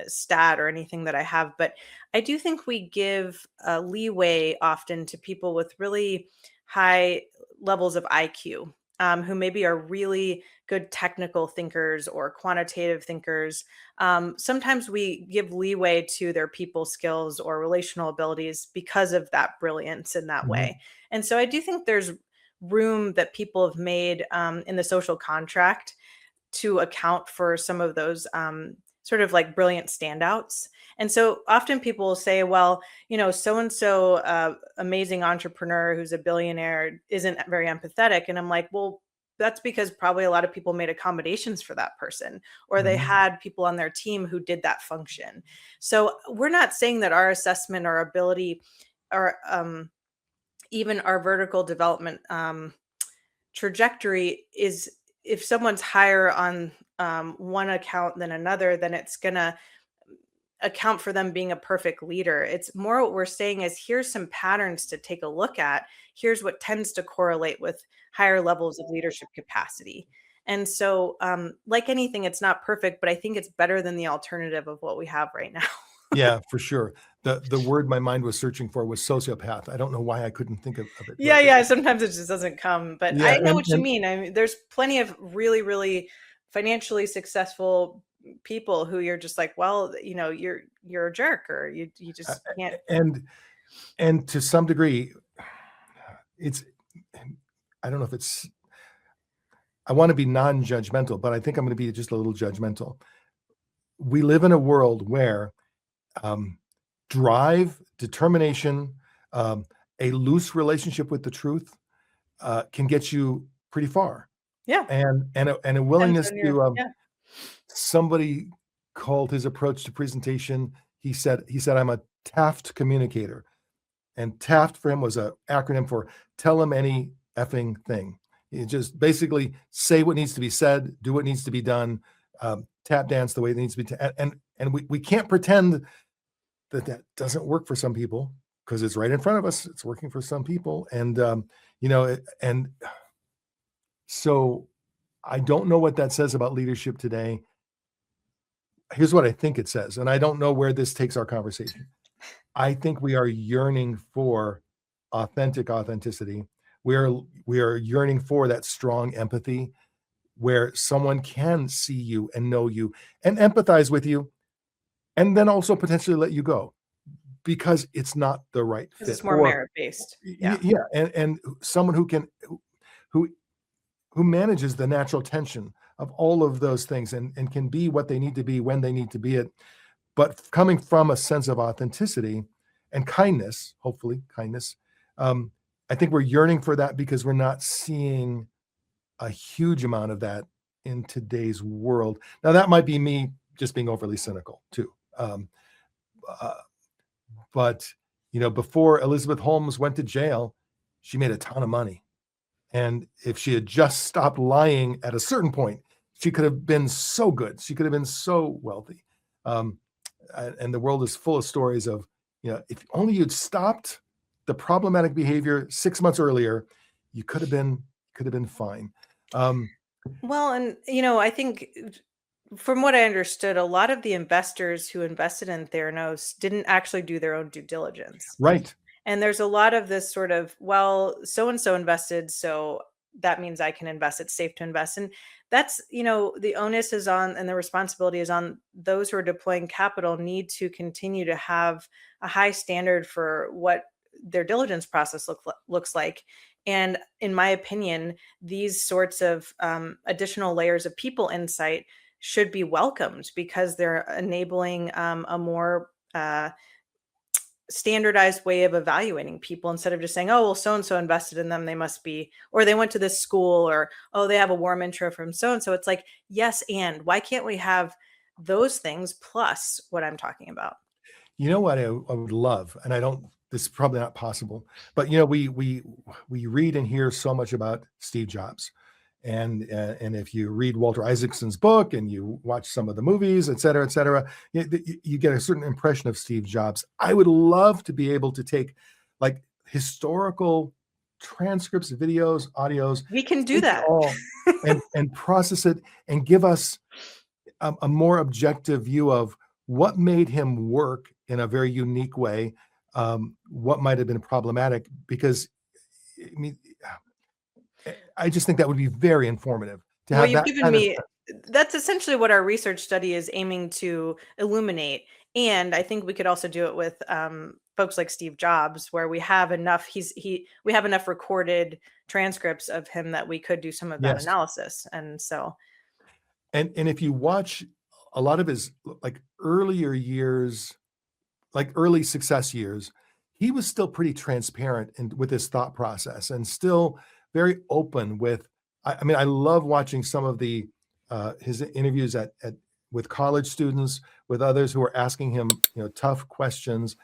stat or anything that I have, but I do think we give leeway often to people with really high levels of IQ. who maybe are really good technical thinkers or quantitative thinkers, sometimes we give leeway to their people skills or relational abilities because of that brilliance in that Mhm. way. And so I do think there's room that people have made in the social contract to account for some of those sort of like brilliant standouts. And so often people will say, well, so and so amazing entrepreneur who's a billionaire isn't very empathetic. And I'm like, well, that's because probably a lot of people made accommodations for that person, or they Mhm. had people on their team who did that function. So we're not saying that our assessment or ability or even our vertical development trajectory is, if someone's higher on one account than another, then it's going to account for them being a perfect leader. It's more what we're saying is, here's some patterns to take a look at. Here's what tends to correlate with higher levels of leadership capacity. And so, like anything, it's not perfect, but I think it's better than the alternative of what we have right now. Yeah, for sure. The word my mind was searching for was sociopath. I don't know why I couldn't think of it, Yeah, but yeah, sometimes it just doesn't come, but yeah, I know what you and mean. I mean, there's plenty of really, really financially successful people who you're just like, well, you're a jerk, or you uh, just can't. and and to some degree, it's I don't know if it's I want to be non-judgmental, but I think I'm going to be just a little judgmental. We live in a world where um, drive, determination, um, a loose relationship with the truth can get you pretty far, Yeah, and a depends willingness on your, to yeah. somebody called his approach to presentation. He said I'm a Taft communicator, and Taft for him was an acronym for tell him any effing thing. You just basically say what needs to be said, do what needs to be done, tap dance the way it needs to be, and we can't pretend that doesn't work for some people because it's right in front of us. It's working for some people, and so I don't know what that says about leadership today. Here's what I think it says, and I don't know where this takes our conversation. I think we are yearning for authentic authenticity. We are yearning for that strong empathy where someone can see you and know you and empathize with you, and then also potentially let you go because it's not the right Because fit. it's more Or merit based. Yeah. yeah, and someone who who manages the natural tension of all of those things and can be what they need to be when they need to be it, but coming from a sense of authenticity and kindness, hopefully kindness. um, I think we're yearning for that because we're not seeing a huge amount of that in today's world. Now that might be me just being overly cynical too. Uh, but before Elizabeth Holmes went to jail, she made a ton of money. And if she had just stopped lying at a certain point, she could have been so good. She could have been so wealthy. Um, and the world is full of stories of, if only you'd stopped the problematic behavior 6 months earlier, you could have been fine. Um, Well, and I think from what I understood, a lot of the investors who invested in Theranos didn't actually do their own due diligence. right. And there's a lot of this sort of, well, so and so invested, so that means I can invest. It's safe to invest. And that's, the onus is on, and the responsibility is on those who are deploying capital, need to continue to have a high standard for what their diligence process looks like. And in my opinion, these sorts of additional layers of people insight should be welcomed because they're enabling a more standardized way of evaluating people, instead of just saying, oh, well, so and so invested in them, they must be, or they went to this school, or oh, they have a warm intro from so and so. It's like, yes, and why can't we have those things plus what I'm talking about? You know what I would love, and I don't. This is probably not possible, but we read and hear so much about Steve Jobs, and if you read Walter Isaacson's book and you watch some of the movies, et cetera, you get a certain impression of Steve Jobs. I would love to be able to take like historical transcripts, videos, audios, We can do take it that. all and process it and give us a more objective view of what made him work in a very unique way, what might have been problematic. Because I mean, I just think that would be very informative to Well, have you've that given kind of. me that's essentially what our research study is aiming to illuminate. And I think we could also do it with folks like Steve Jobs, where we have enough we have enough recorded transcripts of him that we could do some of that Yes. analysis. And so And if you watch a lot of his like earlier years, like early success years, he was still pretty transparent with his thought process and still very open with. I mean, I love watching some of the his interviews at with college students, with others who are asking him, tough questions.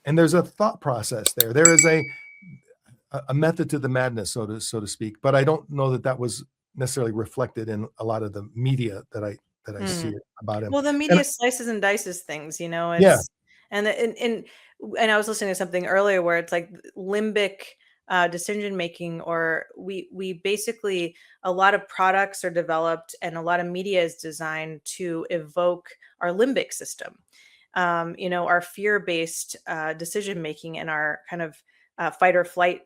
And there's a thought process there. There is a method to the madness, so to speak. But I don't know that that was necessarily reflected in a lot of the media that I hmm. see about him. Well, the And media slices and dices things, yeah, it's and I was listening to something earlier where it's like limbic decision making, or we basically a lot of products are developed and a lot of media is designed to evoke our limbic system, our fear based decision making and our kind of fight or flight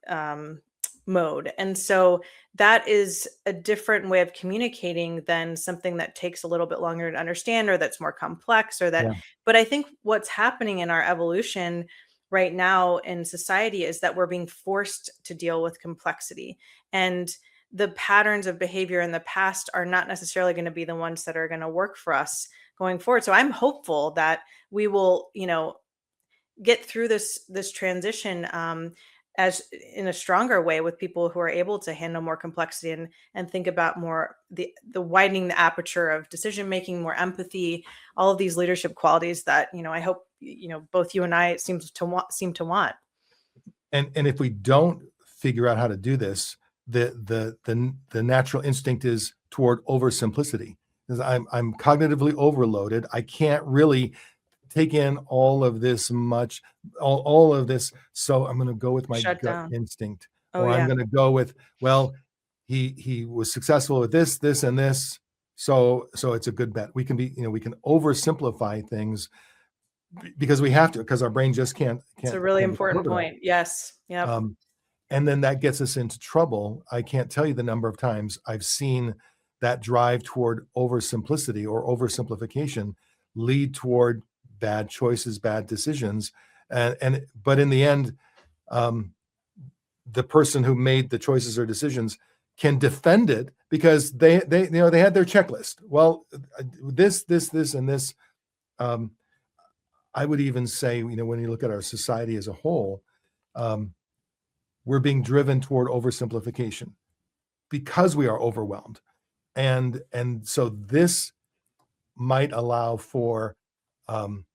um, mode. And so that is a different way of communicating than something that takes a little bit longer to understand or that's more complex or that. yeah, But I think what's happening in our evolution right now in society is that we're being forced to deal with complexity. And the patterns of behavior in the past are not necessarily going to be the ones that are going to work for us going forward. So I'm hopeful that we will, get through this transition as in a stronger way with people who are able to handle more complexity and think about more the widening the aperture of decision making, more empathy, all of these leadership qualities that I hope both you and I seem to want. and if we don't figure out how to do this, the natural instinct is toward oversimplicity. Because I'm cognitively overloaded. I can't really take in all of this. So I'm going to go with my Shut gut down. instinct, Oh or I'm yeah. going to go with, well, he was successful with this, and this. So it's a good bet. We can oversimplify things because we have to, because our brain just can't It's a can't really can't important absorb it all. point. Yes. Yep. Um, and then that gets us into trouble. I can't tell you the number of times I've seen that drive toward oversimplicity or oversimplification lead toward bad choices, bad decisions. But in the end, um, the person who made the choices or decisions can defend it because they had their checklist. Well, this, and this. Um, I would even say, when you look at our society as a whole, um, we're being driven toward oversimplification because we are overwhelmed. And so this might allow for um,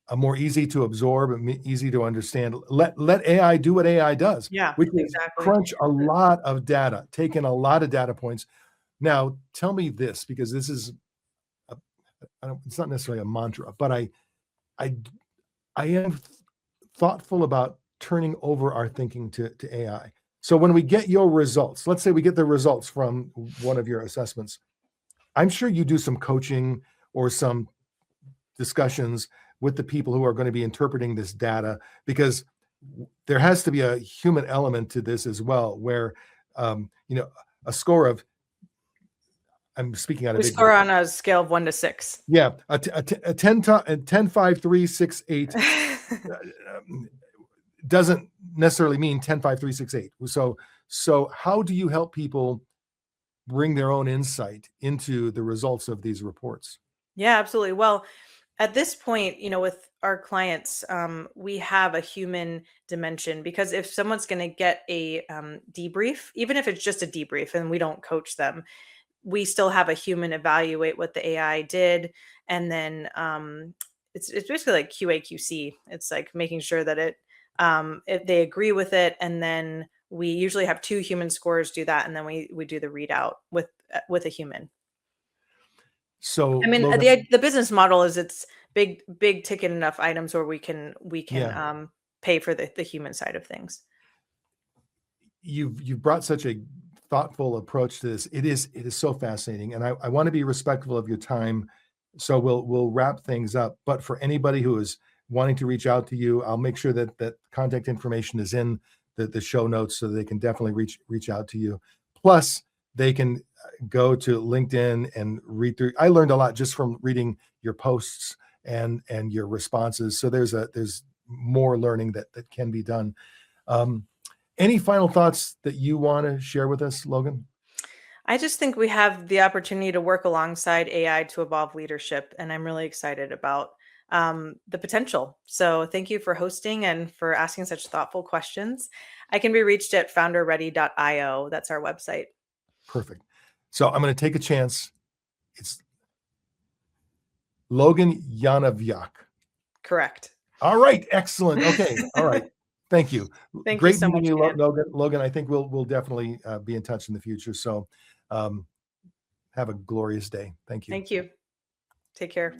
a more easy to absorb and easy to understand. Let AI do what AI does, Yeah, which is exactly. crunch a lot of data, take in a lot of data points. Now, tell me this, because this is it's not necessarily a mantra, but I I am thoughtful about turning over our thinking to AI. So when we get your results, let's say we get the results from one of your assessments, I'm sure you do some coaching or some discussions with the people who are going to be interpreting this data, because there has to be a human element to this as well, where um, you know a score of, I'm speaking out We of score ignorance. on a scale of 1 to 6. Yeah, a 10, 10, 5, 3, 6, 8 doesn't necessarily mean 10, 5, 3, 6, 8. So how do you help people bring their own insight into the results of these reports? Yeah, absolutely. Well, at this point, with our clients, we have a human dimension because if someone's going to get a debrief, even if it's just a debrief and we don't coach them, we still have a human evaluate what the AI did. And then it's basically like QA/QC. It's like making sure that if they agree with it. And then we usually have two human scores do that. And then we do the readout with a human. I So mean, Logan, the business model is it's big ticket enough items where we can yeah, pay for the human side of things. you've brought such a thoughtful approach to this. It is so fascinating, and I want to be respectful of your time. So we'll wrap things up. But for anybody who is wanting to reach out to you, I'll make sure that contact information is in the show notes so they can definitely reach out to you. Plus, they can go to LinkedIn and read through. I learned a lot just from reading your posts and your responses. So there's more learning that can be done. Any final thoughts that you want to share with us, Logan? I just think we have the opportunity to work alongside AI to evolve leadership, and I'm really excited about the potential. So thank you for hosting and for asking such thoughtful questions. I can be reached at founderready.io. That's our website. Perfect. So I'm going to take a chance. It's Logan Yanovyak. Correct. All right. Excellent. Okay. All right. Thank you. Thank you Great so meeting much, you, Dan. Logan. I think we'll definitely be in touch in the future. So have a glorious day. Thank you. Thank you. Take care.